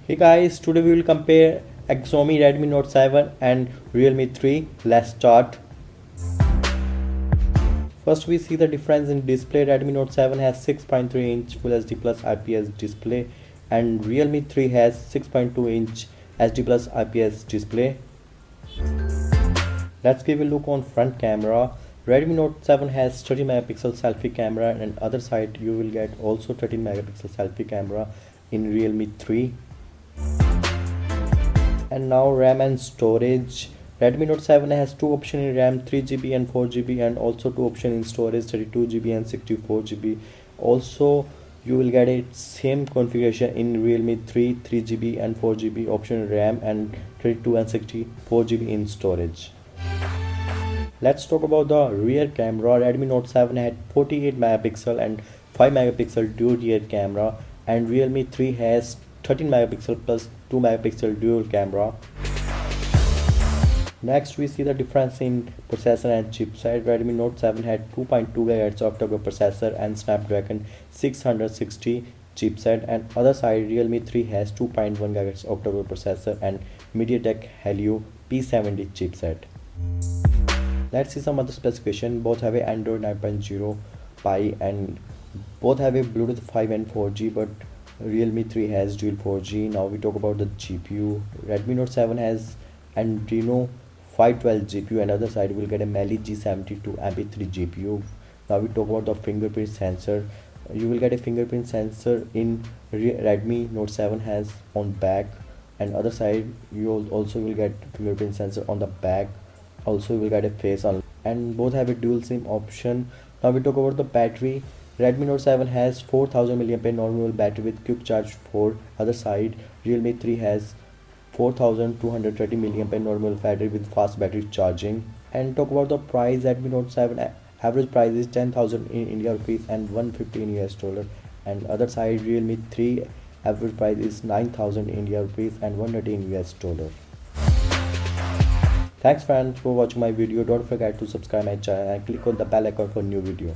Hey guys, today we will compare Xiaomi Redmi Note 7 and Realme 3. Let's start. First we see the difference in display. Redmi Note 7 has 6.3 inch Full HD Plus IPS display and Realme 3 has 6.2 inch HD Plus IPS display. Let's give a look on front camera. Redmi Note 7 has 30 megapixel selfie camera and other side you will get also 13 megapixel selfie camera in Realme 3. And now RAM and storage. Redmi Note 7 has two options in RAM, 3GB and 4GB, and also two options in storage, 32GB and 64GB. Also you will get a same configuration in Realme 3, 3GB and 4GB option in RAM and 32 and 64GB in storage. Let's talk about the rear camera. Redmi Note 7 had 48 megapixel and 5 megapixel dual rear camera and Realme 3 has 13 megapixel plus 2 megapixel dual camera. Next we see the difference in processor and chipset. Redmi Note 7 had 2.2 GHz octa-core processor and Snapdragon 660 chipset, and other side Realme 3 has 2.1 GHz octa-core processor and MediaTek Helio P70 chipset. Let's see some other specification. Both have a Android 9.0 Pie and both have a Bluetooth 5 and 4G, but Realme 3 has dual 4G. Now we talk about the GPU. Redmi Note 7 has Adreno 512 GPU and other side will get a Mali G72 MP3 GPU. Now we talk about the fingerprint sensor. You will get a fingerprint sensor in Redmi Note 7 has on back, and other side you also will get fingerprint sensor on the back. Also you will get a face on, and both have a dual SIM option. Now we talk about the battery. Redmi Note 7 has 4000 mAh normal battery with quick charge 4. Other side Realme 3 has 4230 mAh normal battery with fast battery charging. And talk about the price. Redmi Note 7 average price is 10,000 in India rupees and 150 in US dollar, and other side Realme 3 average price is 9,000 in India rupees and 130 in US dollar. Thanks friends for watching my video. Don't forget to subscribe my channel and click on the bell icon for new video.